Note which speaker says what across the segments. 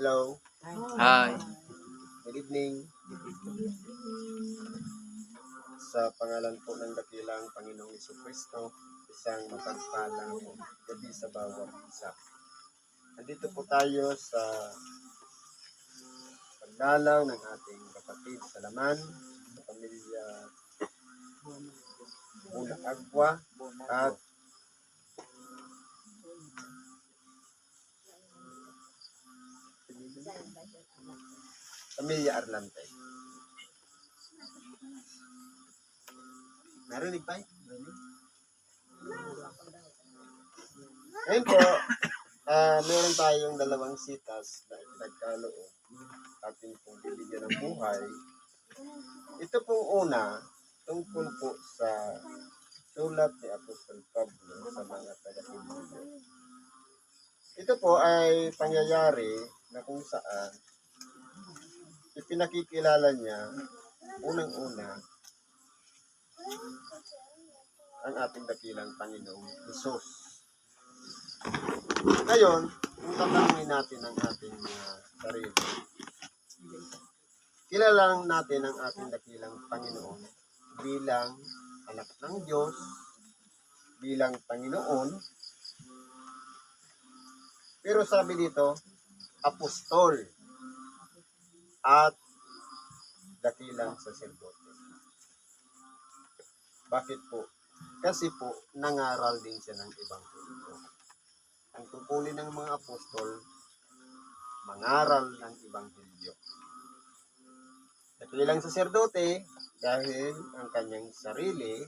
Speaker 1: Hello.
Speaker 2: Hi.
Speaker 1: Good evening. Sa pangalan po ng dakilang Panginoong Jesucristo, isang mapagpalang gabi sa bawat isa. Nandito po tayo sa pagdalaw ng ating kapatid sa laman, sa pamilya Buna Agwa at pamilya Arlante. Narinig pa? Ngayon po, meron tayong dalawang sitas na nagkaloob. Ating pong bibigyan ng buhay. Ito pong una, tungkol po sa sulat ni Apostol Pablo sa mga taga-Pilipino. Ito po ay pangyayari na kung saan ipinakikilala niya unang-una ang ating dakilang Panginoong Hesus. Ngayon, kung tatanungin natin ang ating sarili, kilala natin ang ating dakilang Panginoon bilang anak ng Diyos, bilang Panginoon, pero sabi dito, apostol at dakilang saserdote. Bakit po? Kasi po, nangaral din siya ng Ebanghelyo. Ang tungkulin ng mga apostol, mangaral ng Ebanghelyo. Dakilang saserdote, dahil ang kanyang sarili,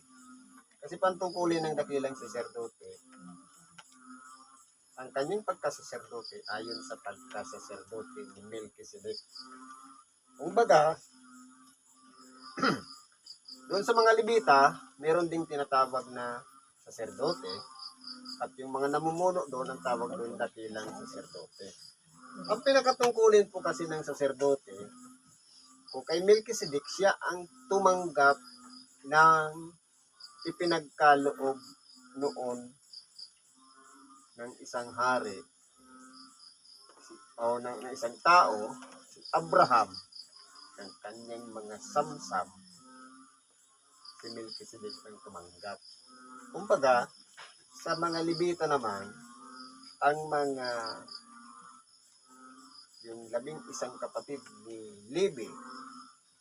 Speaker 1: kasi pantungkulin ng dakilang saserdote, ang kanyang pagkasaserdote ayon sa pagkasaserdote ni Melchizedek. Kung baga, doon sa mga Levita, meron ding tinatawag na saserdote at yung mga namumuno doon ang tawag doon dakilang saserdote. Ang pinakatungkulin po kasi ng saserdote, kung kay Melchizedek, siya ang tumanggap ng ipinagkaloob noon ng isang hari o ng isang tao, si Abraham, ng kanyang mga samsam, si Melchizedek ang tumanggap. Kumbaga, sa mga Levita naman, ang mga yung 11 kapatid ni Levi,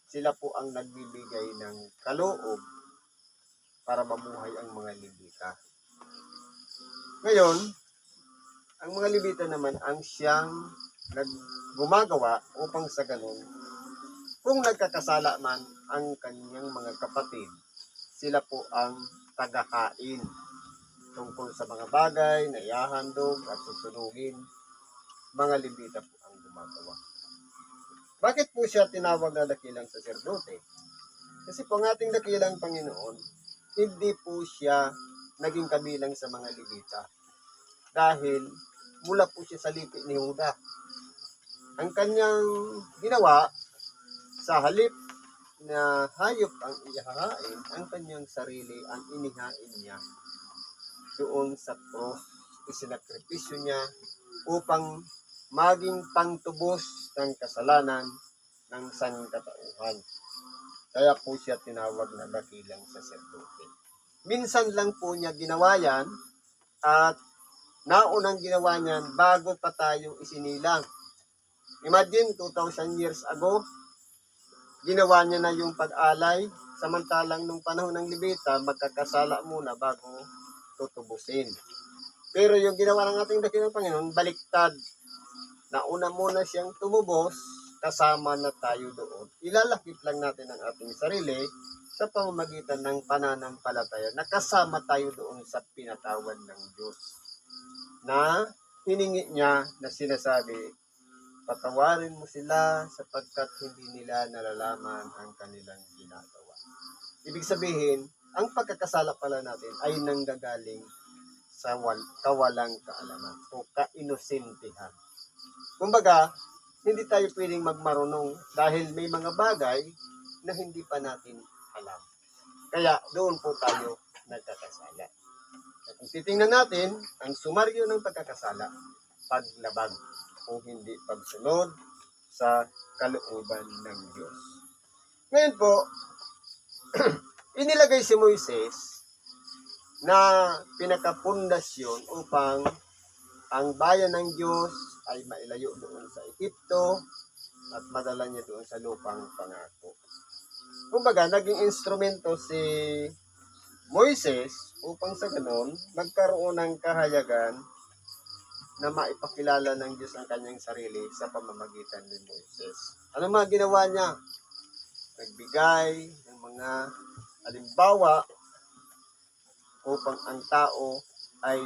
Speaker 1: sila po ang nagbibigay ng kaloob para mamuhay ang mga Levita. Ngayon, ang mga Levita naman ang siyang gumagawa upang sa ganun, kung nagkakasala man ang kanyang mga kapatid, sila po ang tagakain tungkol sa mga bagay na iahandog at susunugin. Mga Levita po ang gumagawa. Bakit po siya tinawag na dakilang saserdote? Kasi po ang ating dakilang Panginoon, hindi po siya naging kabilang sa mga Levita. Dahil mula po siya sa lipi ni Juda. Ang kanyang ginawa, sa halip na hayop ang ihahain, ang kanyang sarili ang inihain niya doon sa cross. Isinakripisyo niya upang maging pangtubos ng kasalanan ng sangkatauhan. Kaya po siya tinawag na dakilang saserdote. Minsan lang po niya ginawa yan at naunang ginawa niyan bago pa tayo isinilang. Imagine, 2,000 years ago, ginawa niya na yung pag-alay, samantalang nung panahon ng Levita, magkakasala muna bago tutubusin. Pero yung ginawa ng ating dakilang Panginoon, baliktad. Nauna muna siyang tumubos, kasama na tayo doon. Ilalakip lang natin ang ating sarili sa pamamagitan ng pananampalataya na kasama tayo doon sa pinatawad ng Diyos. Na hiningi niya na sinasabi, patawarin mo sila sapagkat hindi nila nalalaman ang kanilang ginagawa. Ibig sabihin, ang pagkakasala pala natin ay nanggagaling sa kawalang kaalaman o kainosentihan. Kumbaga, hindi tayo pwedeng magmarunong dahil may mga bagay na hindi pa natin alam. Kaya doon po tayo nagkakasala. At kung titingnan natin, ang sumaryo ng pagkakasala, paglabag. o hindi pagsunod sa kalooban ng Diyos. Ngayon po, inilagay si Moises na pinakapundasyon upang ang bayan ng Diyos ay mailayo doon sa Ehipto at madala niya doon sa lupang pangako. Kumbaga, naging instrumento si Moises upang sa ganon magkaroon ng kahayagan na maipakilala ng Diyos ang kanyang sarili sa pamamagitan ni Moises. Ano mga ginawa niya? Nagbigay ng mga halimbawa upang ang tao ay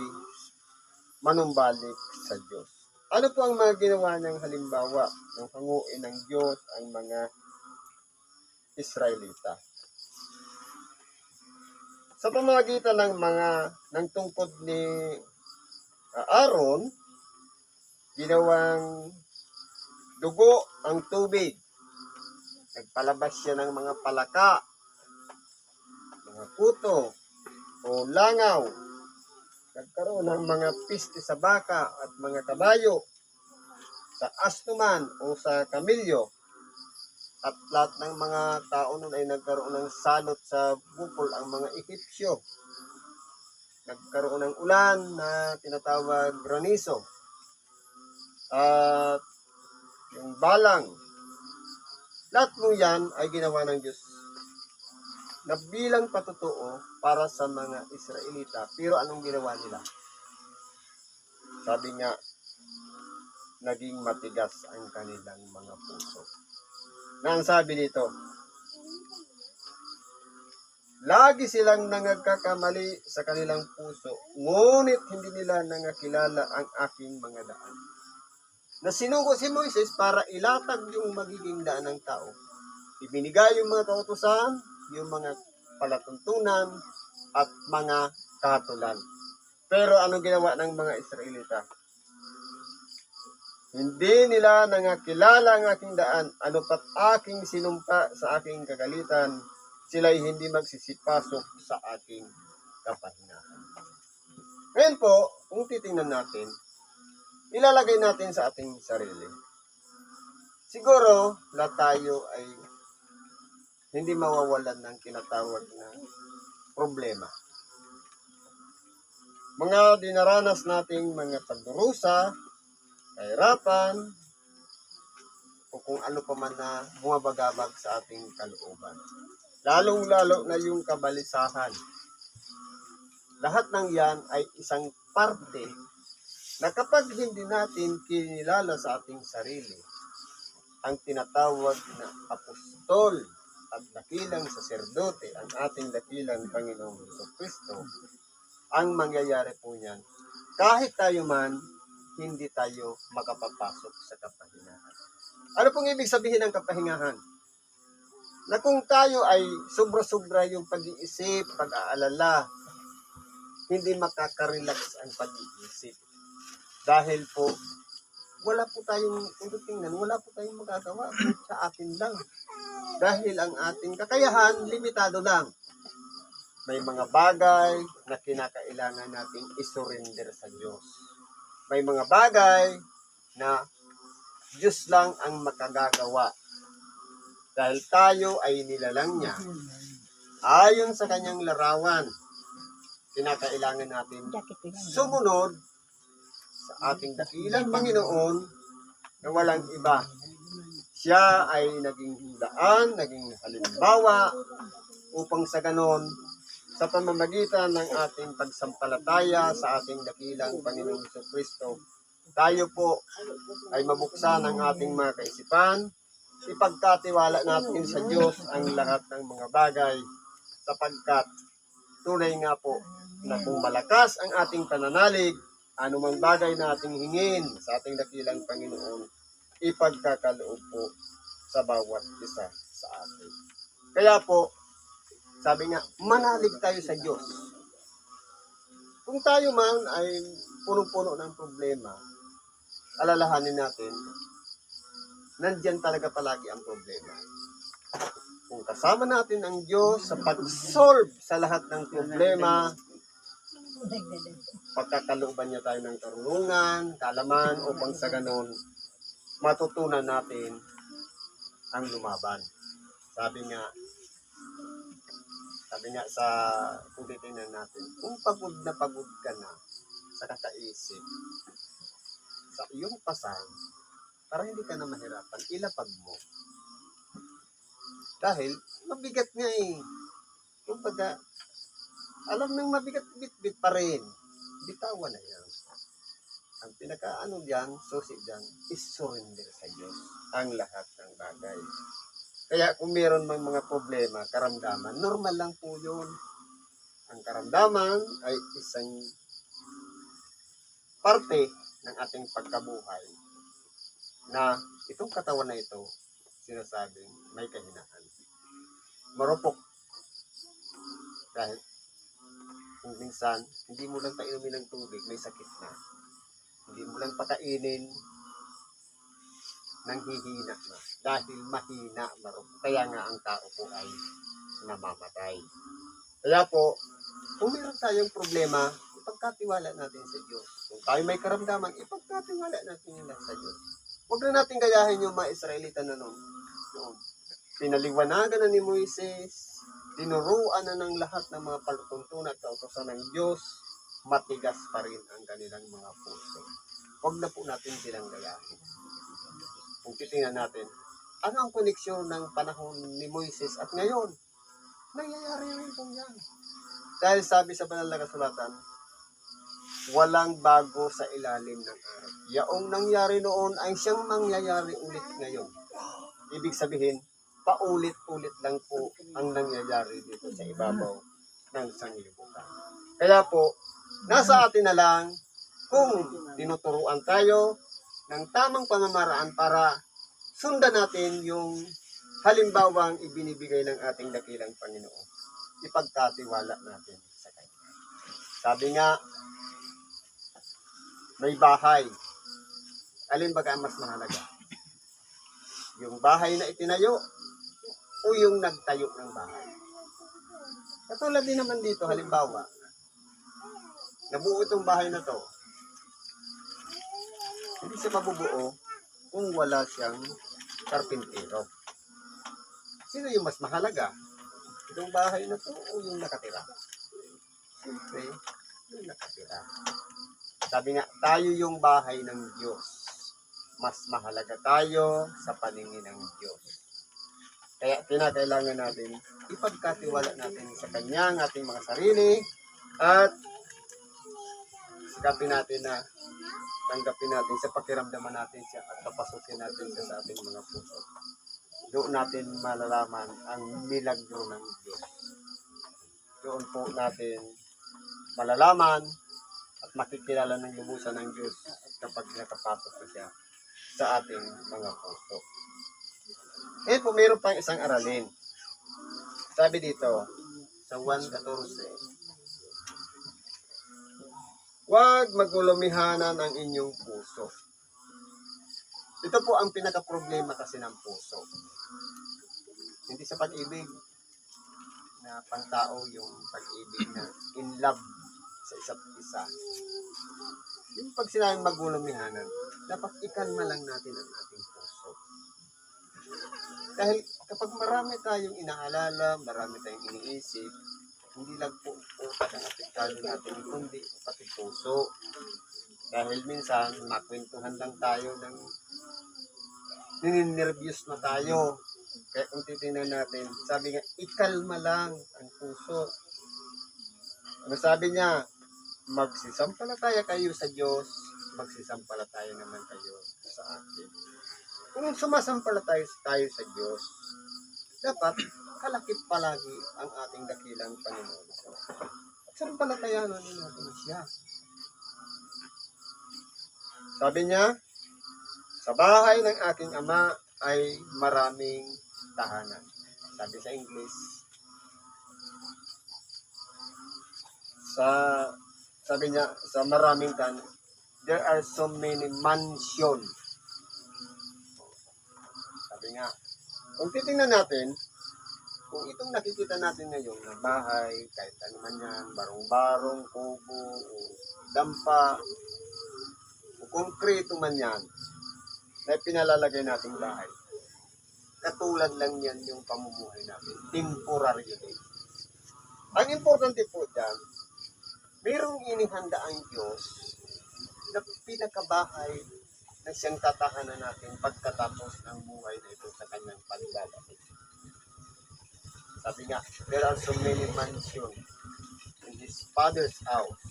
Speaker 1: manumbalik sa Diyos. Ano po ang mga ginawa niyang halimbawa ng hanguin ng Diyos ang mga Israelita? Sa pamamagitan ng tungkod ni Aaron, ginawang dugo ang tubig. Nagpalabas siya ng mga palaka, mga puto, o langaw. Nagkaroon ng mga piste sa baka at mga kabayo, sa asno o sa kamilyo. At lahat ng mga tao nun ay nagkaroon ng salot sa bukol ang mga Ehipsyo. Nagkaroon ng ulan na tinatawag granizo. At yung balang. Lahat mo yan ay ginawa ng Diyos na bilang patutuo para sa mga Israelita. Pero anong ginawa nila? Sabi nga, naging matigas ang kanilang mga puso. Na ang sabi dito, lagi silang nangagkakamali sa kanilang puso, ngunit hindi nila nangakilala ang aking mga daan. Na sinugo si Moises para ilatag yung magiging daan ng tao. Ibinigay yung mga kautusan, yung mga palatuntunan, at mga kahatulan. Pero anong ginawa ng mga Israelita? Hindi nila nangakilala ang aking daan, ano pat aking sinumpa sa aking kagalitan, sila'y hindi magsisipasok sa aking kapahingahan. Ngayon po, kung titingnan natin, ilalagay natin sa ating sarili. Siguro, lahat tayo ay hindi mawawalan ng tinatawag na problema. Mga dinaranas nating mga pagdurusa, kahirapan, o kung ano pa man na bumabagabag sa ating kalooban. Lalong-lalo na yung kabalisahan. Lahat ng yan ay isang parte na kapag hindi natin kinilala sa ating sarili, ang tinatawag na apostol at dakilang saserdote, ang ating dakilang Panginoong Jesucristo, ang mangyayari po niyan, kahit tayo man, hindi tayo makapapasok sa kapahingahan. Ano pong ibig sabihin ng kapahingahan? Na kung tayo ay sobra-sobra yung pag-iisip, pag-aalala, hindi makaka-relax ang pag-iisip. Dahil po, wala po tayong, kung tingnan, wala po tayong magagawa sa atin lang. Dahil ang ating kakayahan, limitado lang. May mga bagay na kinakailangan nating isurrender sa Diyos. May mga bagay na Diyos lang ang makagagawa. Dahil tayo ay nilalang niya. Ayon sa kanyang larawan, kinakailangan natin sumunod sa ating dakilang Panginoon na walang iba. Siya ay naging daan, naging halimbawa upang sa ganon, sa pamamagitan ng ating pagsampalataya sa ating dakilang Panginoong Jesucristo, tayo po ay mabuksan ang ating mga kaisipan, ipagkatiwala natin sa Diyos ang lahat ng mga bagay, sapagkat tunay nga po na kung malakas ang ating pananalig, anumang bagay na ating hingin sa ating dakilang Panginoon, ipagkakaloob po sa bawat isa sa atin. Kaya po, sabi nga, manalig tayo sa Diyos. Kung tayo man ay punong-puno ng problema, alalahanin natin, nandyan talaga palagi ang problema. Kung kasama natin ang Diyos sa pag-solve sa lahat ng problema, pagkakalooban niya tayo ng karunungan, kaalaman, upang sa ganon, matutunan natin ang lumaban. Sabi nga, sa, kung titingnan natin, kung pagod na pagod ka na sa kakaisip, sa iyong pasang, para hindi ka na mahirapan, ilapag mo. Dahil, mabigat nga eh. Kumbaga, alam nang mabigat, bit-bit pa rin. Bitawan na yan. Ang pinaka-ano diyan, susi diyan, is surrender sa Diyos ang lahat ng bagay. Kaya kung meron mang mga problema, karamdaman, normal lang po yun. Ang karamdaman ay isang parte ng ating pagkabuhay na itong katawan na ito, sinasabing may kahinaan. Marupok. Dahil kung minsan, hindi mo lang painumin ng tubig, may sakit na. Hindi mo lang pakainin, nang hihina na. Dahil mahina, marupok. Kaya nga ang tao po ay namamatay. Kaya po, kung meron tayong problema, ipagkatiwala natin sa Diyos. Kung tayo may karamdaman, ipagkatiwala natin yun sa Diyos. Huwag na natin gayahin yung mga Israelita na noon. Pinaliwanagan na ni Moises, tinuruan na ng lahat ng mga palutuntunan at kautosan ng Diyos, matigas pa rin ang kanilang mga puso. Huwag na po natin silang gayahin. Kung titingnan natin, ano ang koneksyon ng panahon ni Moises at ngayon? Nangyayari rin po yan. Dahil sabi sa banal na kasulatan, walang bago sa ilalim ng araw. Yaong nangyari noon ay siyang mangyayari ulit ngayon. Ibig sabihin, paulit-ulit lang po ang nangyayari dito sa ibabaw ng sanglibutan. Kaya po, nasa atin na lang kung tinuturuan tayo ng tamang pamamaraan para sundan natin yung halimbawang ibinibigay ng ating dakilang Panginoon. Ipagkatiwala natin sa Kanya. Sabi nga, may bahay. Alin ba ang mas mahalaga? Yung bahay na itinayo o yung nagtayo ng bahay? Katulad din naman dito, halimbawa, nabuo itong bahay na to. Hindi siya mabubuo kung wala siyang karpintero. Sino yung mas mahalaga? Itong bahay na to o yung nakatira? Siyempre, yung nakatira. Sabi nga, tayo yung bahay ng Diyos. Mas mahalaga tayo sa paningin ng Diyos. Kaya kinakailangan natin, ipagkatiwala natin sa Kanya ang ating mga sarili at sikapin natin na tanggapin natin sa pakiramdaman natin siya at papasukin natin siya sa ating mga puso. Doon natin malalaman ang milagro ng Diyos. Doon po natin malalaman at makikilala ng lubusan ng Diyos kapag nakapasok na siya sa ating mga puso. Eh po, mayroon pang isang aralin. Sabi dito, sa 1:14, huwag magulumihanan ang inyong puso. Ito po ang pinaka-problema kasi ng puso. Hindi sa pag-ibig na pantao, yung pag-ibig na in love sa isa't isa. Yung pag sinabing magulumihanan, dapat ikalma lang natin ang ating puso. Dahil kapag marami tayong inaalala, marami tayong iniisip, hindi lang po utak ang apektado natin, kundi pati puso. Dahil minsan, makwentuhan lang tayo ng nininervyos na tayo. Kaya kung titingnan natin, sabi nga, ikalma lang ang puso. Ano sabi niya? Magsisampalataya kayo sa Diyos, magsisampalataya naman kayo sa akin. Kung sumasampalataya tayo sa Diyos, dapat kalakip palagi ang ating dakilang Panginoon. At sampalatayanan natin siya. Sabi niya, sa bahay ng aking ama ay maraming tahanan. Sabi sa English, sabi niya, sa maraming tahanan, there are so many mansion. Sabi nga, kung titingnan natin, kung itong nakikita natin ngayon na bahay, kahit ano man yan, barong-barong, kubo, o dampa, o konkreto man yan, na pinalalagay nating bahay. Katulad lang yan yung pamumuhay natin. Temporary yun. Ang importante po dyan, mayroong inihanda ang Diyos na pinakabahay na siyang tatahanan natin pagkatapos ng buhay na ito sa kanyang pagdadating. Sabi nga, there are so many mansions in His Father's house.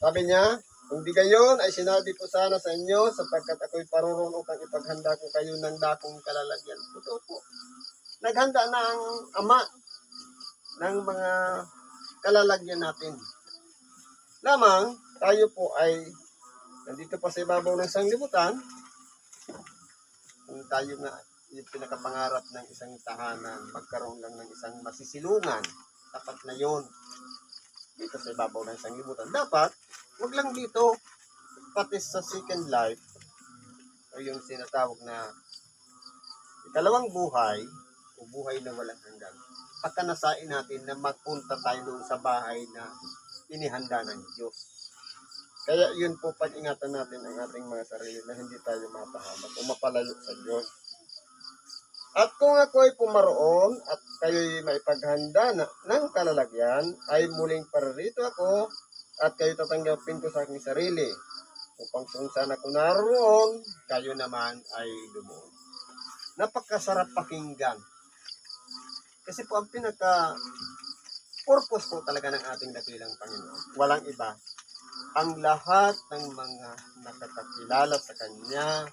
Speaker 1: Sabi niya, kung di gayon ay sinabi ko sana sa inyo sapagkat ako'y paroroon upang ipaghanda ko kayo ng dakong kalalagyan. Totoo po. Naghanda na ang Ama ng mga kalalagyan natin. Lamang, tayo po ay nandito pa sa ibabaw ng sanglibutan. Kung tayo nga yung pinakapangarap ng isang tahanan, magkaroon lang ng isang masisilungan, tapat na yon dito sa ibabaw ng sanglibutan. Dapat, wag lang dito, pati sa second life, o yung sinatawag na ikalawang buhay, o buhay na walang hanggan. Pagkanasain natin na magpunta tayo doon sa bahay na inihanda ng Diyos. Kaya yun po, pag-ingatan natin ang ating mga sarili na hindi tayo mapahamak o mapalayo sa Diyos. At kung ako'y pumaroon at kayo'y maipaghanda ng kalalagyan, ay muling paririto ako at kayo tatanggapin ko sa aking sarili. Upang kung saan ako naroon, kayo naman ay lumuon. Napakasarap pakinggan. Kasi po ang pinaka-purpose po talaga ng ating dakilang Panginoon. Walang iba. Ang lahat ng mga nakakakilala sa Kanya,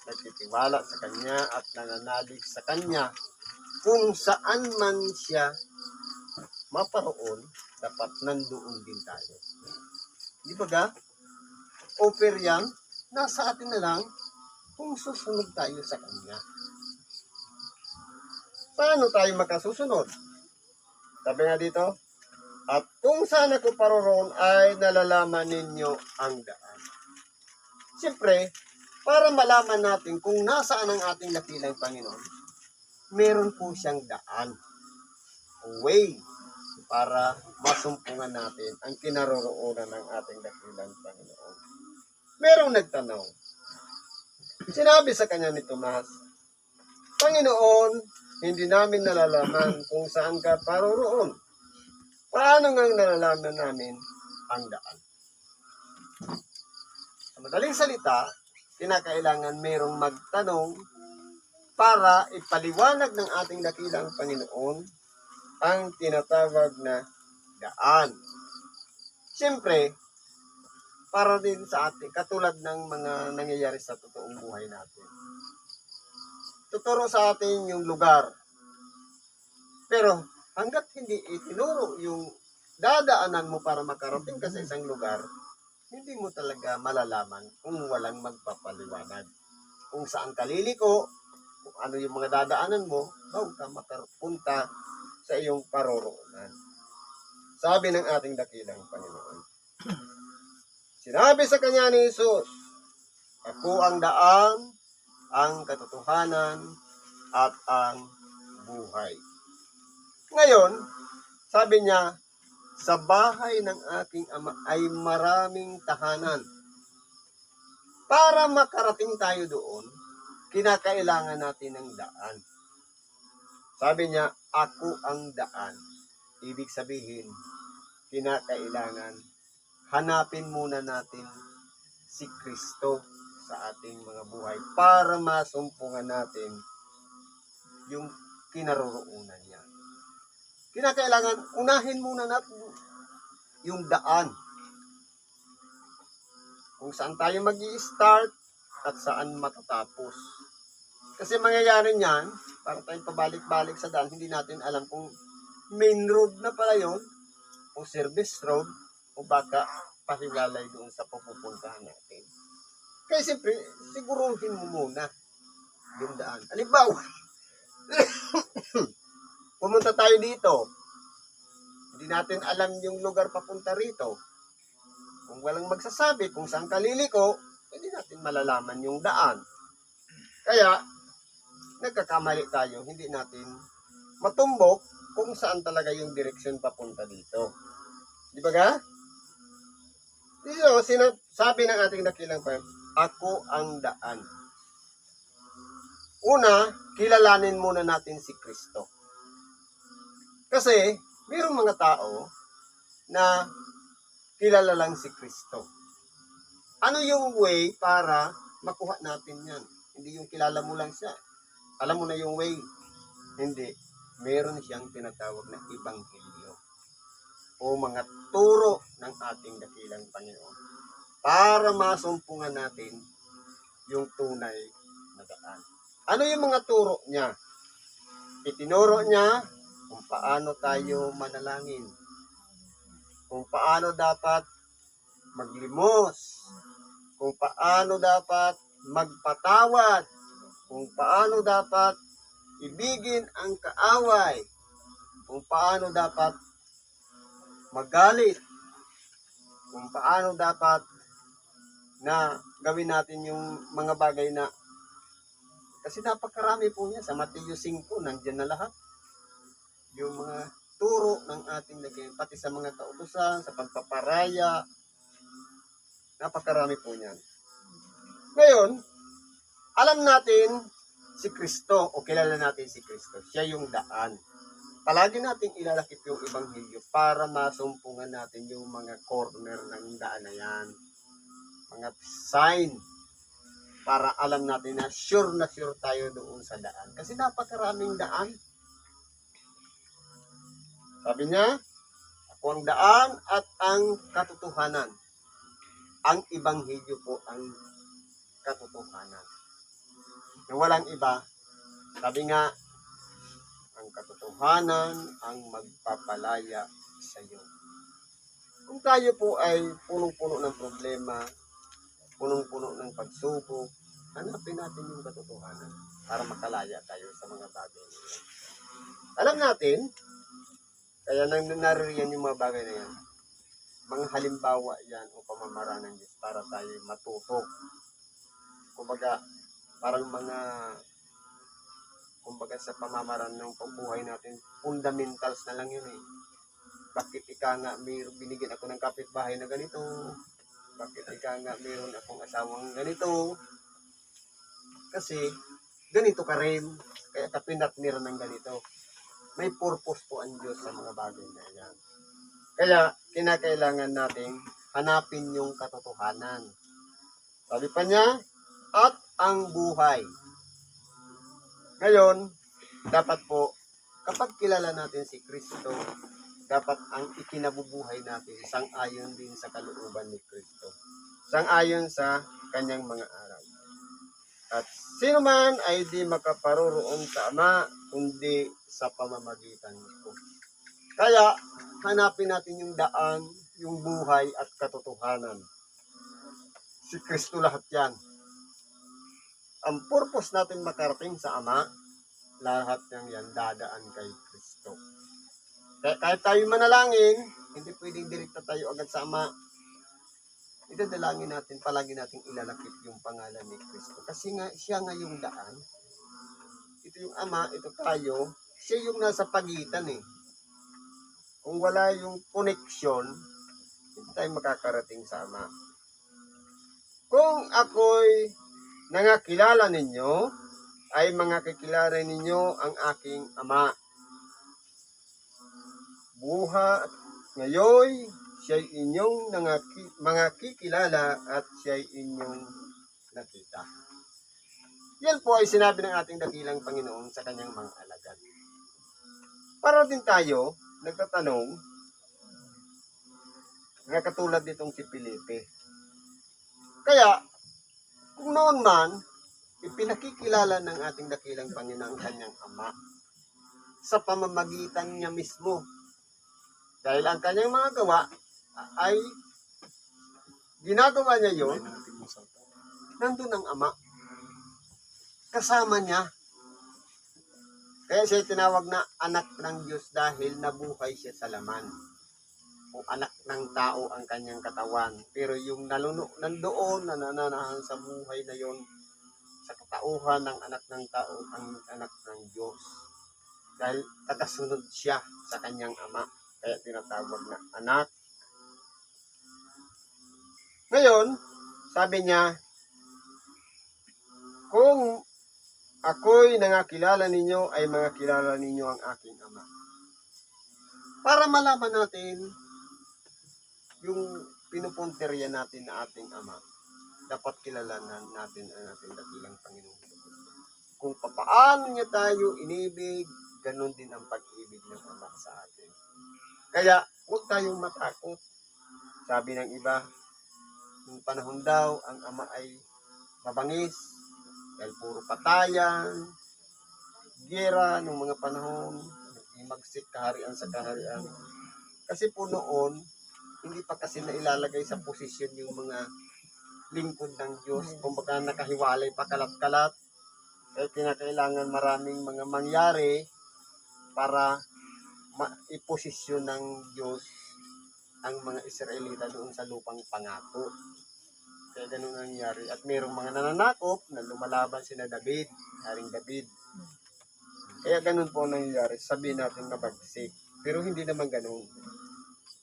Speaker 1: nagtitiwala sa Kanya at nananalig sa Kanya, kung saan man siya maparoon, dapat nandoon din tayo. Di ba ga? Offer yan, nasa atin na lang kung susunod tayo sa Kanya. Paano tayo makasusunod? Sabi nga dito, at kung saan ako paroroon ay nalalaman ninyo ang daan. Siyempre, para malaman natin kung nasaan ang ating dakilang Panginoon, meron po siyang daan, way, para masumpungan natin ang kinaroroonan ng ating dakilang Panginoon. Merong nagtanong, sinabi sa kanya ni Tomas, Panginoon, hindi namin nalalaman kung saan ka paroroon. Paano nga nalalaman namin ang daan? Sa madaling salita, kinakailangan merong magtanong para ipaliwanag ng ating dakilang Panginoon ang tinatawag na daan. Siyempre, para din sa ating, katulad ng mga nangyayari sa totoong buhay natin. Tuturo sa atin yung lugar. Pero, hanggat hindi itinuro yung dadaanan mo para makarating ka sa isang lugar, hindi mo talaga malalaman kung walang magpapaliwanag. Kung saan ka liliko, kung ano yung mga dadaanan mo, bago ka makapunta sa iyong paroroonan. Sabi ng ating dakilang Panginoon. Sinabi sa kanya ni Jesus, ako ang daan, ang katotohanan, at ang buhay. Ngayon, sabi niya, sa bahay ng aking Ama ay maraming tahanan. Para makarating tayo doon, kinakailangan natin ng daan. Sabi niya, ako ang daan. Ibig sabihin, kinakailangan, hanapin muna natin si Kristo sa ating mga buhay para masumpungan natin yung kinaroroonan niya. Kinakailangan, unahin muna natin yung daan. Kung saan tayo mag-i-start at saan matatapos. Kasi mangyayari niyan, para tayong pabalik-balik sa daan, hindi natin alam kung main road na pala yun, o service road, o baka pahilalay doon sa pupuntahan natin. Kaya siyempre, siguruhin mo muna yung daan. Halimbawa, pumunta tayo dito. Hindi natin alam yung lugar papunta rito. Kung walang magsasabi kung saan ka liliko, hindi natin malalaman yung daan. Kaya, nagkakamali tayo. Hindi natin matumbok kung saan talaga yung direksyon papunta dito. Di ba ga? Dito, sabi ng ating dakilang Panginoon, Ako ang daan. Una, kilalanin muna natin si Kristo. Kasi, mayroong mga tao na kilala lang si Kristo. Ano yung way para makuha natin yan? Hindi yung kilala mo lang siya. Alam mo na yung way. Hindi. Meron siyang tinatawag na ebanghelyo o mga turo ng ating dakilang Panginoon para masumpungan natin yung tunay na daan. Ano yung mga turo niya? Itinuro niya kung paano tayo manalangin, kung paano dapat maglimos, kung paano dapat magpatawad, kung paano dapat ibigin ang kaaway, kung paano dapat magalit, kung paano dapat na gawin natin yung mga bagay na kasi napakarami po niya. Sa Mateo 5, nandiyan na lahat. Yung mga turo ng ating naging, pati sa mga kautusan, sa pagpaparaya, napakarami po niyan. Ngayon, alam natin si Kristo o kilala natin si Kristo. Siya yung daan. Palagi nating ilalakip yung ebanghelyo para masumpungan natin yung mga corner ng daan na yan. Mga sign para alam natin na sure tayo doon sa daan. Kasi napakaraming daan. Sabi niya, ako ang daan at ang katotohanan. Ang ebanghelyo po ang katotohanan. Na walang iba, sabi nga, ang katotohanan ang magpapalaya sa iyo. Kung tayo po ay punong-puno ng problema, punong-puno ng pagsubok, hanapin natin yung katotohanan para makalaya tayo sa mga bagay na yan. Alam natin, kaya nang naririyan yung mga bagay na yan, mga halimbawa yan o pamamaraan ng Diyos para tayo matuto. Kumbaga, parang kumbaga sa pamamaraan ng pambuhay natin, fundamentals na lang yun eh. Bakit ika nga binigyan ako ng kapitbahay na ganito? Bakit ika nga mayroon akong asawang ganito? Kasi ganito ka rin. Kaya ka pinatnir ng ganito. May purpose po ang Diyos sa mga bagay na yan. Kaya kinakailangan nating hanapin yung katotohanan. Sabi pa niya, at ang buhay. Ngayon, dapat po, kapag kilala natin si Kristo, dapat ang ikinabubuhay natin sang-ayon din sa kalooban ni Kristo. Sang-ayon sa kanyang mga aral. At sino man ay di makaparoroon sa Ama, kundi sa pamamagitan ko. Kaya, hanapin natin yung daan, yung buhay at katotohanan. Si Kristo lahat yan. Ang purpose natin makarating sa Ama, lahat ng yan dadaan kay Kristo. Kaya kahit tayo manalangin, hindi pwedeng direkta tayo agad sa Ama. Idadalangin natin, palagi natin ilalakip yung pangalan ni Kristo. Kasi nga, siya nga yung daan. Ito yung Ama, ito tayo. Siya yung nasa pagitan eh. Kung wala yung connection, hindi tayo makakarating sa Ama. Kung ako'y nangakilala ninyo, ay makikilala ninyo ang aking Ama. Buhat ngayon, siya'y inyong mga kikilala at siya'y inyong nakita. Yan po ay sinabi ng ating dakilang Panginoon sa kanyang mga alagad. Para din tayo, nagtatanong, nga katulad nitong si Felipe. Kaya, kung noon man, ipinakikilala ng ating dakilang Panginoon ang kanyang Ama sa pamamagitan niya mismo. Dahil ang kanyang mga gawa ay ginagawa niya yun, nandun ang Ama. Kasama niya. Kaya siya tinawag na anak ng Diyos dahil nabuhay siya sa laman. O anak ng tao ang kanyang katawan. Pero yung nandoon, nananahan sa buhay na yon, sa katauhan ng anak ng tao, ang anak ng Diyos. Dahil kakasunod siya sa kanyang Ama. Kaya tinatawag na anak. Ngayon, sabi niya, Kung ako'y nangakilala ninyo, ay mga kilala ninyo ang aking Ama. Para malaman natin yung pinupunterya natin na ating Ama, dapat kilalanan natin ang ating dakilang Panginoon. Kung papaano niya tayo inibig, ganun din ang pag-ibig ng Ama sa atin. Kaya, huwag tayong matakot. Sabi ng iba, nung panahon daw, ang Ama ay mabangis, dahil puro patayan, gera, nung mga panahon, imagsik kaharian sa kaharian. Kasi po noon, hindi pa kasi nailalagay sa posisyon yung mga lingkod ng Diyos. Kumbaga nakahiwalay pa kalat-kalat. Kaya kinakailangan maraming mga mangyari para maiposisyon ng Diyos ang mga Israelita doon sa lupang pangako. Kaya ganun ang nangyari. At mayroong mga nananakop na lumalaban sina David, Haring David. Kaya ganun po ang nangyari. Sabihin natin nabagsik. Pero hindi naman ganun.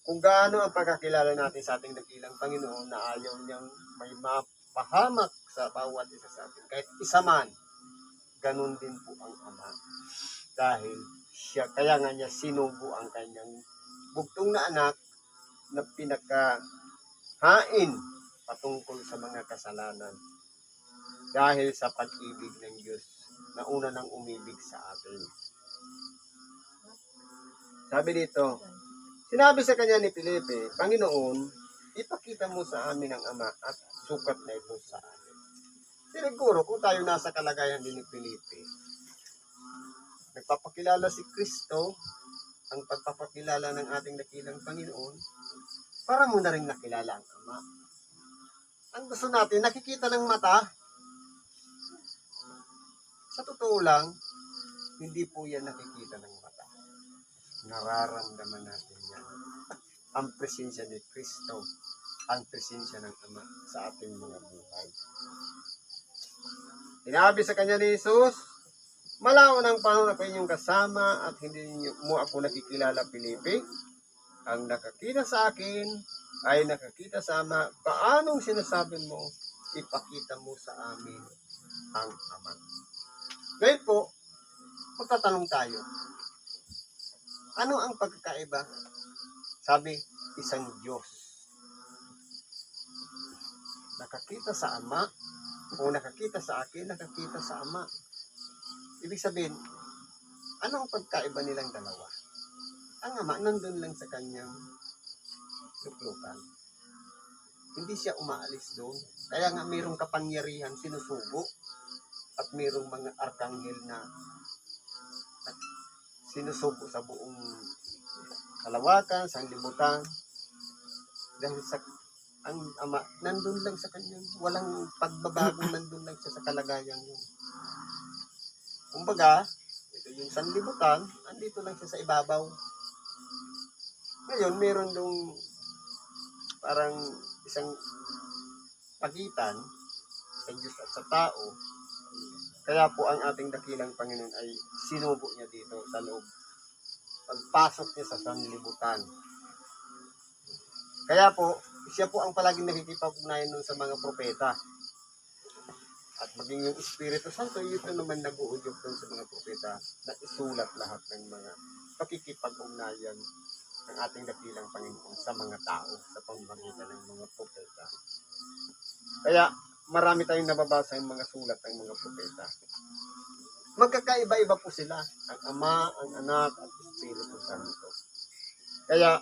Speaker 1: Kung gaano ang pagkakilala natin sa ating dakilang Panginoon na ayaw niyang may mapahamak sa bawat isa sa atin. Kahit isa man, ganun din po ang Ama. Dahil siya, kaya nga niya sinugo ang kanyang bugtong na anak na pinakahain patungkol sa mga kasalanan. Dahil sa pag-ibig ng Diyos na una nang umibig sa atin. Sabi dito, sinabi sa kanya ni Felipe, Panginoon, ipakita mo sa amin ang Ama at sukat na ito sa amin. Siguro kung tayo nasa kalagayan din ni Felipe, nagpapakilala si Kristo, ang pagpapakilala ng ating dakilang Panginoon, para mo na rin nakilala ang Ama. Ang gusto natin, nakikita ng mata. Sa totoo lang, hindi po yan nakikita ng mata. Nararamdaman natin yan. Ang presensya ni Kristo, ang presensya ng Ama sa ating mga buhay. Sinabi sa kanya ni Jesus, malaon ang panahon ako inyong kasama at hindi mo ako nakikilala, Felipe. Ang nakakita sa akin ay nakakita sa Ama. Paanong sinasabi mo, ipakita mo sa amin ang Ama? Ngayon po, magtatanong tayo. Ano ang pagkakaiba? Sabi, isang Diyos. Nakakita sa Ama, o nakakita sa akin, nakakita sa Ama. Ibig sabihin, ano ang pagkaiba nilang dalawa? Ang Ama, nandun lang sa kanyang luklukan. Hindi siya umaalis doon. Kaya nga mayroong kapangyarihan, sinusubo. At mayroong mga arkanghel na sinusubo sa buong kalawakan, sanglibutan. Dahil sa ang Ama, nandun lang sa kanyang, walang pagbabago, nandun lang siya sa kalagayan yun. Kumbaga, ito yung sanlibutan, andito lang siya sa ibabaw. Ngayon, meron dong parang isang pagitan sa Diyos at sa tao. Kaya po ang ating dakilang Panginoon ay sinubo niya dito sa loob. Pagpasok niya sa sanlibutan. Kaya po, siya po ang palaging nakikipag-ugnayan nun sa mga propeta. At maging yung Espiritu Santo, ito naman nag-uudyok dun sa mga propeta na isulat lahat ng mga pakikipag-ugnayan ng ating dakilang Panginoon sa mga tao sa pamamagitan ng mga propeta. Kaya marami tayong nababasa yung mga sulat ng mga propeta. Magkakaiba-iba po sila, ang Ama, ang Anak, at Espiritu Santo. Kaya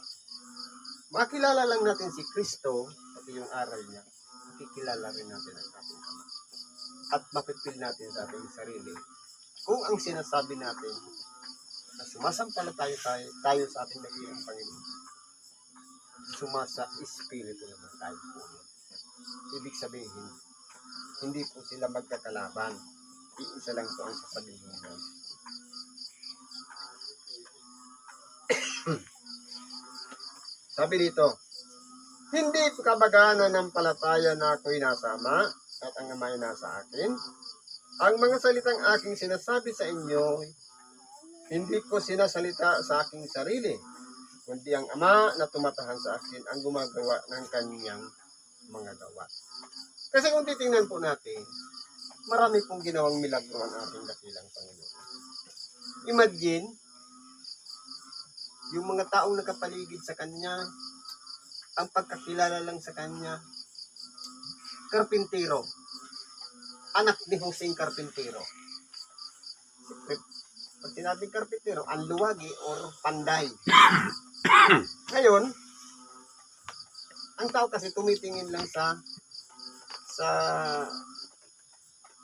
Speaker 1: makilala lang natin si Kristo, pati yung aral niya, makikilala rin natin ang ating Ama. At mapipil natin sa ating sarili kung ang sinasabi natin na sumasampalataya tayo sa ating dakilang Panginoon, sumasa Espiritu naman tayo po. Ibig sabihin, hindi po sila magkakalaban. Iisa lang po ang sasabihin nyo. Sabi dito, hindi kabaga nanampalataya na ako'y nasa Ama at ang Ama ay nasa akin. Ang mga salitang aking sinasabi sa inyo, hindi ko sinasalita sa aking sarili, kundi ang Ama na tumatahan sa akin ang gumagawa ng kanyang mga gawa. Kasi kung titingnan po natin, marami pong ginawang milagro ang ating dakilang Panginoon. Imagine, yung mga taong nakapaligid sa Kanya, ang pagkakilala lang sa Kanya, karpintero, anak ni Joseng Karpintero. Pag sinabing karpintero, ang luwagi or panday. Ngayon, ang tao kasi tumitingin lang sa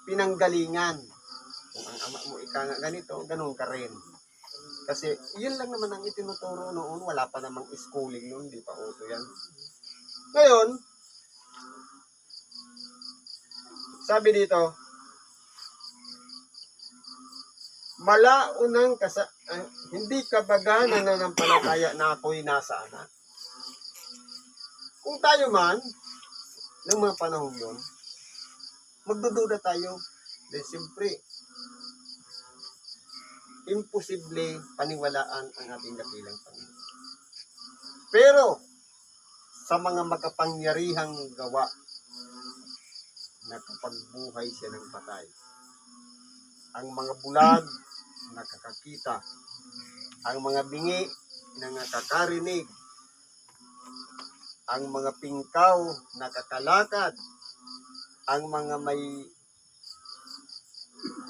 Speaker 1: pinanggalingan. Kung ang ama mo ika nga ganito, ganun ka rin. Kasi yun lang naman ang itinuturo noon, wala pa namang schooling noon, di pa uso yan. Ngayon, sabi dito, malaunang hindi ka baga nananampalataya na ako'y nasa anak. Kung tayo man, ng mga panahon yun, magdududa tayo. Dahil siyempre, imposible paniwalaan ang ating dakilang Panginoon. Pero, sa mga makapangyarihang gawa, nakapagbuhay siya ng patay. Ang mga bulag, nakakakita. Ang mga bingi, nakakarinig. Ang mga pingkaw, nakakalakad. Ang mga may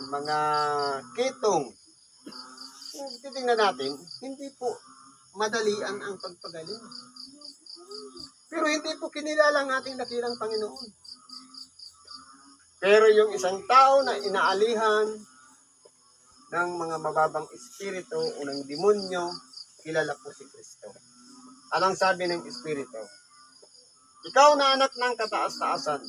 Speaker 1: mga kitong. Kung titingnan natin, hindi po madalian ang pagpagaling. Pero hindi po kinilala ang ating dakilang Panginoon. Pero yung isang tao na inaalihan ng mga mababang espiritu o ng demonyo, kilala po si Kristo. Anong sabi ng espiritu? Ikaw na anak ng kataas-taasan,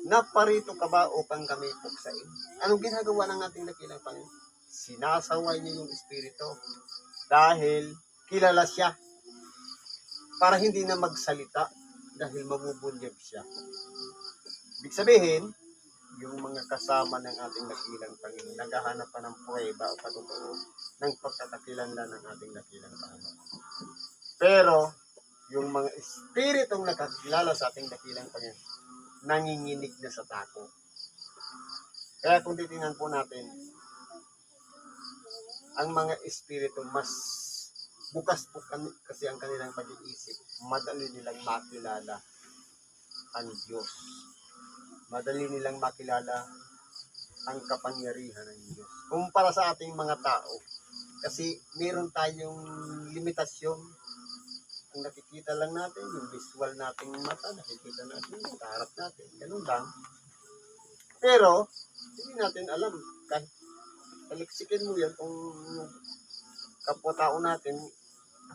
Speaker 1: naparito ka ba upang kami puksain? Anong ginagawa ng ating dakilang Panginoon? Sinasaway niya yung espiritu dahil kilala siya para hindi na magsalita dahil mabubunyag siya. Ibig sabihin, yung mga kasama ng ating dakilang Panginoon naghahanap pa ng pruweba o patutoo ng pagkakakilanlan ng ating dakilang Panginoon. Pero, yung mga espiritong nakakilala sa ating dakilang Panginoon, nanginginig na sa tako. Kaya kung titingnan po natin, ang mga espiritu mas bukas po kasi ang kanilang pag-iisip, madali nilang makilala ang Diyos. Madali nilang makilala ang kapangyarihan ng Diyos. Kumpara sa ating mga tao, kasi meron tayong limitasyon. Ang nakikita lang natin, yung visual nating mata, nakikita natin yung kaharap natin. Ganun lang. Pero, hindi natin alam. Kahit taliksikin mo yan, kung kapwa-tao natin,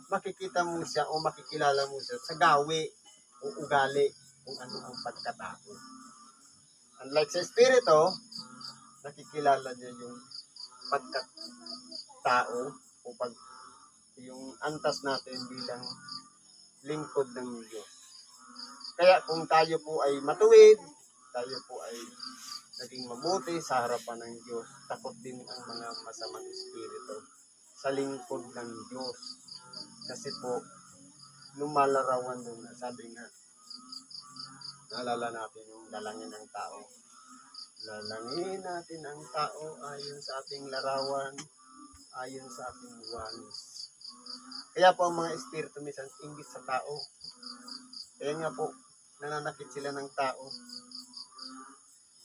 Speaker 1: makikita mo siya o makikilala mo siya sa gawi o ugali kung ano ang pagkatao. Unlike sa espiritu, nakikilala niya yung pagkatao o yung antas natin bilang lingkod ng Diyos. Kaya kung tayo po ay matuwid, tayo po ay naging mabuti sa harapan ng Diyos, takot din ang mga masamang espiritu sa lingkod ng Diyos. Kasi po, lumalarawan doon na sabi nga, naalala natin yung dalangin ng tao. Lalangin natin ang tao ayon sa ating larawan, ayon sa ating walis. Kaya po ang mga espiritu minsan inggit sa tao. Kaya nga po, nananakit sila ng tao.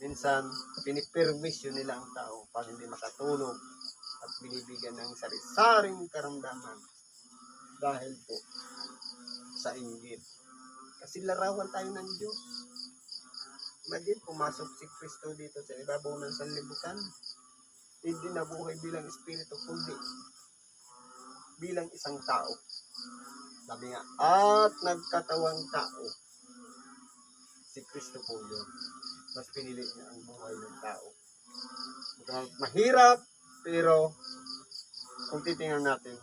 Speaker 1: Minsan, pinipermisyon nila ang tao para hindi makatulog at binibigyan ng sari-saring karamdaman dahil po sa inggit. Kasi larawan tayo ng Diyos. Imagine, pumasok si Kristo dito sa ibabaw ng sanlibutan. Hindi nabuhay bilang espiritu, kundi bilang isang tao. Sabi nga, at nagkatawang tao. Si Kristo po yun. Mas pinili niya ang buhay ng tao. Mahirap, pero kung titingnan natin,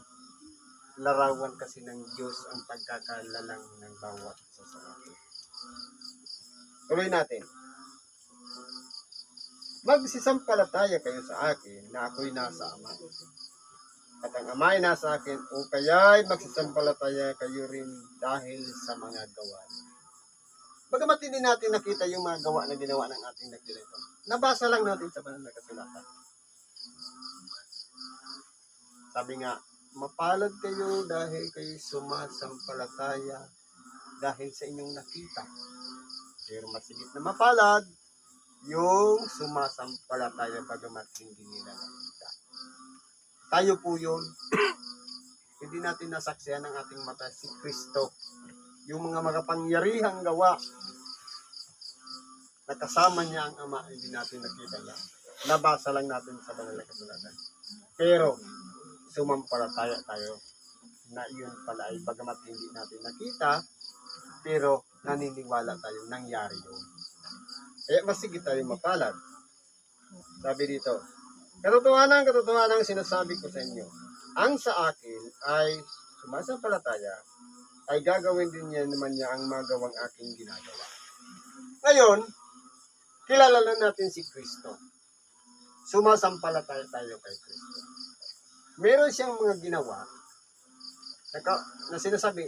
Speaker 1: larawan kasi ng Diyos ang pagkakalalang ng bawat isa sa atin. Tuloy natin. Magsisampalataya kayo sa akin na ako'y nasa Ama. At ang Ama ay nasa akin, o kaya'y magsisampalataya kayo rin dahil sa mga gawa. Bagamat hindi natin nakita yung mga gawa na ginawa ng ating dakila ito. Nabasa lang natin sa banal na kasulatan. Sabi nga, mapalad kayo dahil kayo sumasampalataya dahil sa inyong nakita. Pero masigit na mapalad yung sumasampalataya bagamat hindi nila nakita. Tayo po yun. Hindi natin nasaksihan ng ating mata si Kristo. Yung mga makapangyarihang gawa na kasama niya ang Ama, hindi natin nakita yan. Nabasa lang natin sa banal na kasulatan. Pero, sumampalataya tayo na yun pala ay bagamat hindi natin nakita, pero naniniwala tayo, nangyari yun. Kaya masigit tayo mapalad. Sabi dito, katotohanan sinasabi ko sa inyo, ang sa akin ay sumasampalataya, ay gagawin din niya naman niya ang magawang aking ginagawa. Ngayon, kilala na natin si Kristo. Sumasampalataya tayo kay Kristo. Meron siyang mga ginawa na sinasabi,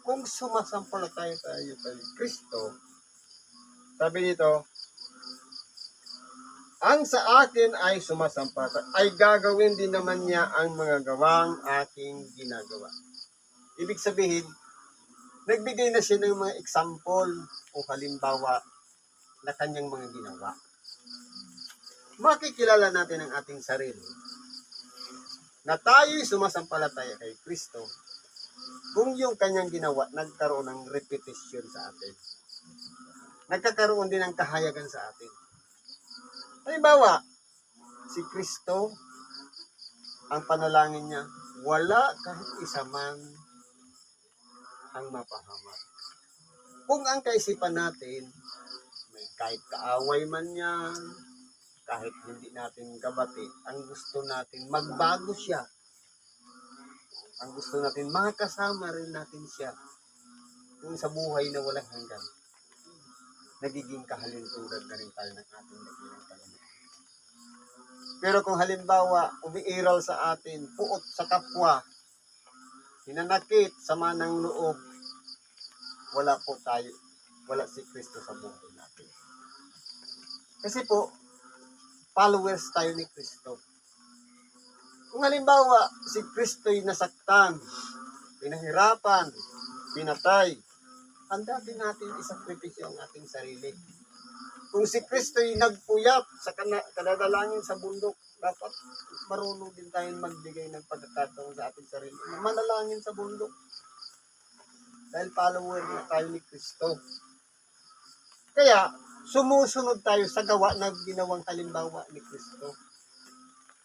Speaker 1: kung sumasampalataya tayo kay Kristo, sabi dito, ang sa akin ay sumasampalataya, ay gagawin din naman niya ang mga gawang aking ginagawa. Ibig sabihin, nagbigay na siya ng mga example o halimbawa na kanyang mga ginawa. Makikilala natin ang ating sarili na tayo'y sumasampalataya kay Kristo kung yung kanyang ginawa nagkaroon ng repetition sa atin. Nagkakaroon din ng kahayagan sa atin. Halimbawa, si Kristo, ang panalangin niya, wala kahit isa man ang mapahamak. Kung ang kaisipan natin, kahit kaaway man yan, kahit hindi natin kabati, ang gusto natin, magbago siya. Ang gusto natin, makasama rin natin siya. Kung sa buhay na walang hanggan, nagiging kahalintulad na rin tayo ng ating nagilang Panginoon. Pero kung halimbawa, umiiral sa atin, puot sa kapwa, hinanakit, sama ng loob, wala po tayo, wala si Kristo sa buhay natin. Kasi po, followers tayo ni Kristo. Kung halimbawa, si Kristo'y nasaktan, pinahirapan, pinatay, handa din natin isakripisyo ang ating sarili. Kung si Kristo'y nagpuyat sa kadadalangin sa bundok, dapat marunong din tayong magbigay ng pagkakataon sa ating sarili. Manalangin sa bundok. Dahil follower na tayo ni Kristo. Kaya, sumusunod tayo sa gawa na ginawang halimbawa ni Kristo.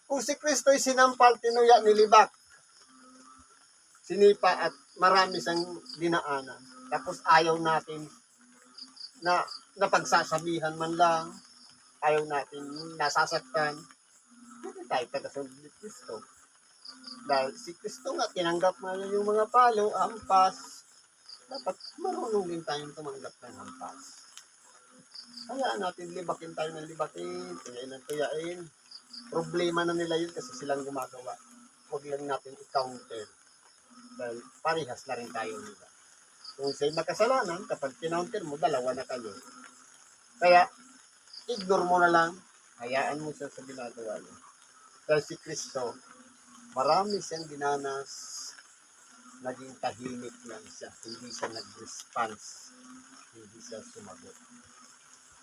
Speaker 1: Kung si Kristo'y sinampal, tinuya, nilibak, sinipa at marami siyang dinaanan. Tapos ayaw natin na napagsasabihan man lang, ayaw natin nasasaktan, hindi tayo tagasunod ni Kristo. Dahil si Kristo nga, tinanggap nga yung mga palo, hampas, dapat marunong din tayong tumanggap ng hampas. Hayaan natin, libakin tayo ng libakin, tuyain ng tuyain. Problema na nila yun kasi silang gumagawa. Huwag lang natin i-counter. Dahil parehas na rin tayo nila. Kung siya'y makasalanan, kapag kinounter mo, dalawa na kayo. Kaya, ignore mo na lang, hayaan mo siya sa ginagawa niya. Dahil si Kristo, marami siyang dinanas, naging tahimik lang siya. Hindi siya nag-response. Hindi siya sumagot.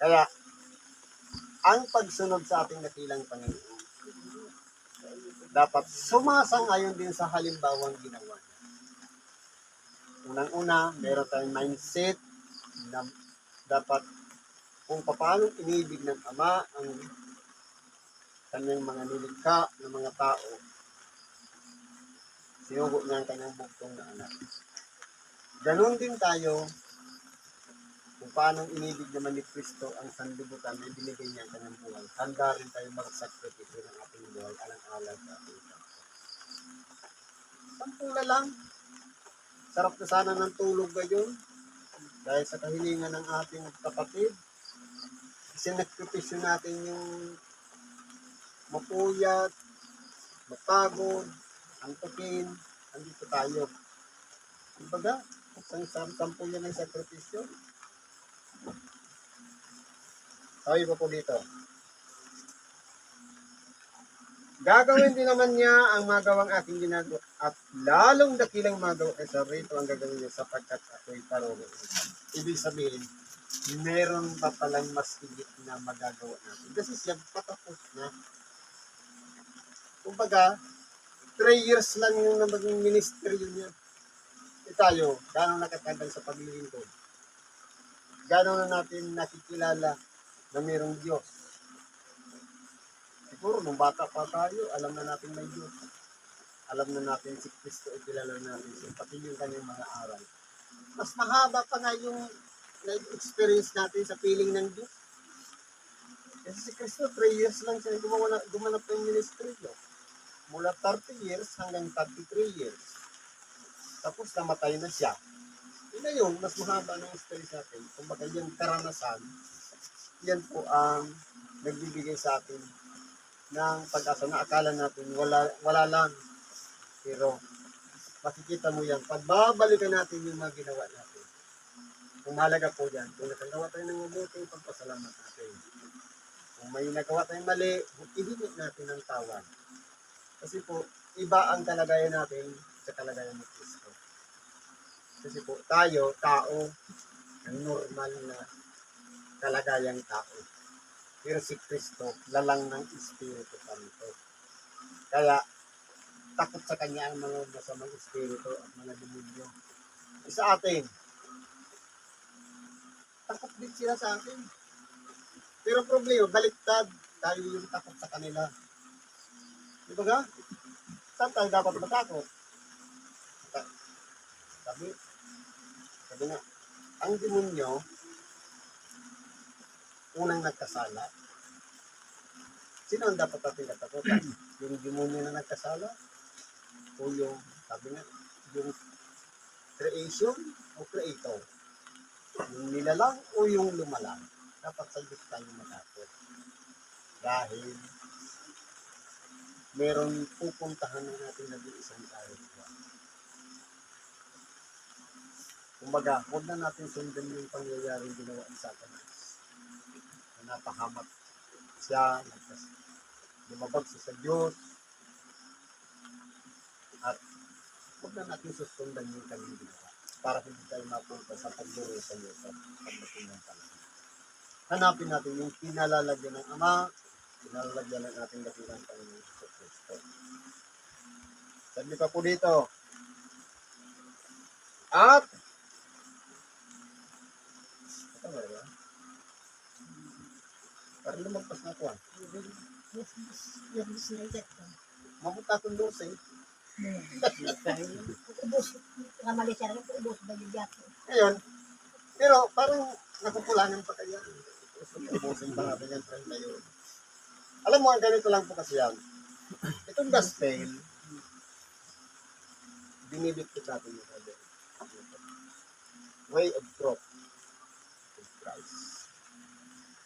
Speaker 1: Kaya, ang pagsunod sa ating dakilang Panginoon, dapat sumasang-ayon din sa halimbawang ginawa niya. Unang-una, meron tayong mindset na dapat kung paano inibig ng Ama ang kanyang mga nilikha ng mga tao, sinugo niya ang kanyang bugtong na anak. Ganon din tayo kung paano inibig naman ni Kristo ang sanlibutan na binigay niya ang kanyang buhay. Handa rin tayo magsakripisyo ng ating buhay alang-alang sa ating kapwa. Sampula lang. Sarap na sana ng tulog ngayon dahil sa kahilingan ng ating kapatid. Sinakripisyo natin yung mapuyat, mapagod, antukin, andito tayo. Kumbaga, isang sampu yan ng sakripisyo. Sabi pa po dito, gagawin din naman niya ang magawang aking ginagawa at lalong dakilang magawa sa rito ang gagawin niya sapagkat ako'y paroro. Ibig sabihin, meron pa palang mas higit na magagawa natin. Kasi siya patapos na. Kumbaga, 3 years lang yung maging ministry niya. E tayo, gano'ng nakatagal sa paglilingkod? Gano'n na natin nakikilala na mayroong Diyos? Siguro, nung bata pa tayo, alam na natin may Diyos. Alam na natin si Kristo, kilala natin siya, pati yung kanyang mga aral. Mas mahaba pa nga yung na-experience natin sa piling ng Diyos. Kasi si Kristo, 3 years lang siya gumanap ng ministry. No? Mula 30 years hanggang 33 years. Tapos namatay na siya. Yun na yun, mas mahaba ng experience natin. Kumbaga yung karanasan, yan po ang nagbibigay sa atin ng pag-asa na akala natin wala lang. Pero makikita mo yan, pag babalikan natin yung mga ginawa natin, kung mahalaga po yan, kung nakagawa tayo ng mabuti, pagpasalamat natin. Kung may nagawa tayong mali, ihigit natin ang tawad. Kasi po, iba ang kalagayan natin sa kalagayan ni Kristo. Kasi po, tayo, tao, ang normal na kalagayang tao. Pero si Kristo, lalang ng Espiritu Santo. Kaya, takot sa Kanya ang mga masamang Espiritu at mga demonyo. Sa atin, takot din sila sa atin. Pero problema, baliktad. Tayo yung takot sa kanila. Di ba ga? Saan tayo dapat matakot? Sabi nga, ang demonyo, unang nagkasala. Sino ang dapat natin katakutan? Yung demonyo na nagkasala? O yung, sabi nga, yung creation o creator? Yung nilalang o yung lumalang? Dapat sa Diyos tayo matakot. Dahil meron pupuntahan na natin na isang tayo. Kumbaga, huwag na natin sundan yung pangyayaring ginawa sa Satanas. Napahamak siya, lumabag siya sa Diyos, at huwag na natin susundan yung kanyang ginawa para hindi tayo mapunta sa pagduro sa Diyos at pagdating ng panahon. Hanapin natin yung pinalalagyan ng Ama, pinalalagyan ng ating dakilang Panginoon sa Kristo. Sabi pa po dito, at ito ba yun? Parang lumagpas na ito ah. Mabuta akong 12. Ngayon, pero parang nakukulangan pa kaya. Ubusin pa natin yung 30 yun. Alam mo, ang ganito lang po kasi yan. Itong gospel, binibigkit natin yung way of truth of Christ.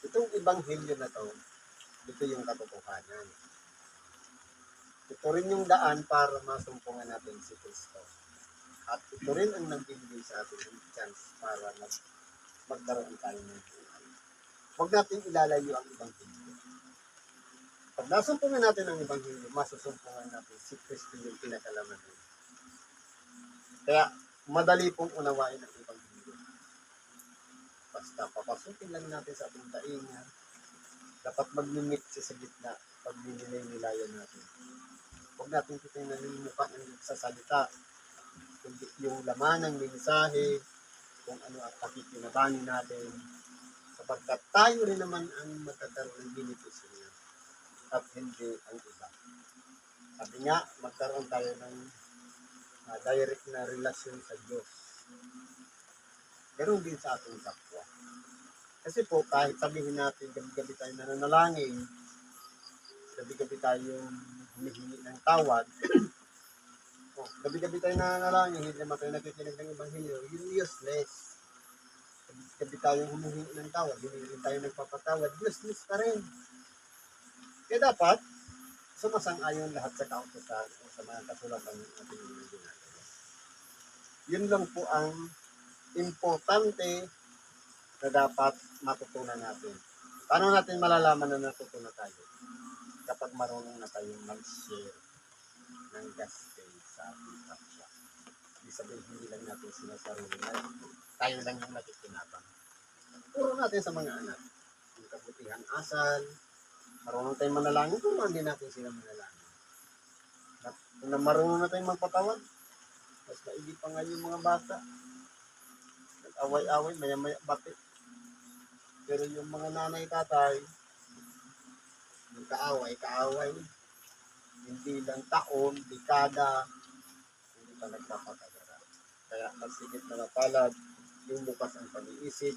Speaker 1: Itong ebanghelyo na to, ito yung katotohanan. Ito rin yung daan para masumpungan natin si Kristo. At ito rin ang nagbibigay sa atin ng chance para magkaroon tayo ng buhay. Huwag natin ilalayo ang ebanghelyo. Pag nasumpungan natin ang ebanghelyo, masusumpungan natin si Kristo yung pinakalaman natin. Kaya, madali pong unawain ang ebanghelyo. Basta papasukin lang natin sa ating tainga. Dapat mag-mimik siya sa gitna pag nilay-nilayan natin. Huwag natin titingnan yung mukha ng sasalita, kundi yung laman ng mensahe, kung ano ang pakikinabangin natin, sapagkat tayo rin naman ang magkakaroon ng benepisyo niya at hindi ang iba. Sabi nga, magkaroon tayo ng direct na relasyon sa Diyos. Ganoon din sa ating kapwa. Kasi po, kahit sabihin natin, gabi-gabi tayo nananalangin, gabi-gabi tayong humihingi ng tawad, gabi-gabi tayo nananalangin, hindi naman tayo nakikinig ng ebanghelyo, yun useless. Gabi-gabi tayong humihingi ng tawad, hindi rin tayo nagpapatawad, useless pa rin. Kaya dapat, sumasang-ayon lahat sa kautusan o sa mga kasulatan ng ating mga ginagawa. Yun lang po ang importante na dapat matutunan natin. Paano natin malalaman na natuto na tayo? Kapag marunong na tayong mag-share ng gospel sa ating kapwa. Ibig sabihin, hindi lang natin sinasarili na tayo lang yung nakikinabang. Turo natin sa mga anak. Yung kabutihan asal, marunong tayong manalangin, turuan din natin sila manalangin. At kung na marunong na tayong magpatawad, mas maigi pa nga yung mga bata. Nag-away-away, maya-maya bati. Pero yung mga nanay, tatay, yung kaaway, hindi lang taon, dekada, hindi pa nagpapatagara. Kaya magsigit na napalad, yung bukas ang pag-iisip,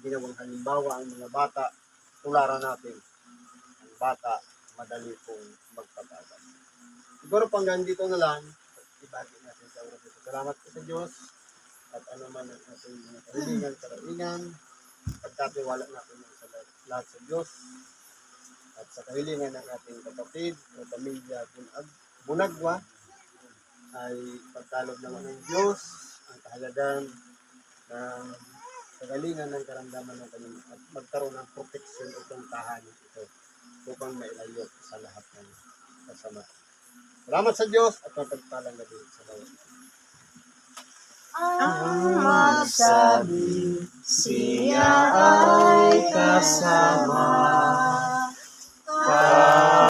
Speaker 1: ginawang halimbawa ang mga bata, tularan natin. Ang bata, madali pong magpatawad. Siguro hanggang dito na lang, ibagi natin sa oras ito. Salamat po sa Diyos at ano man ang ating mga kahilingan, karaingan, pagkatiwala natin sa lahat sa Diyos at sa kahilingan ng ating kapatid o pamilya Bunagwa ay pagkaloob naman ng Diyos ang kahalagan ng kagalingan ng karamdaman ng kanyang at magkaroon ng protection o tahanin ito upang mailayo sa lahat ng kasama. Salamat sa Diyos at mapagpalang gabi sa bawat.
Speaker 2: Ang magsabi, siya ay kasama.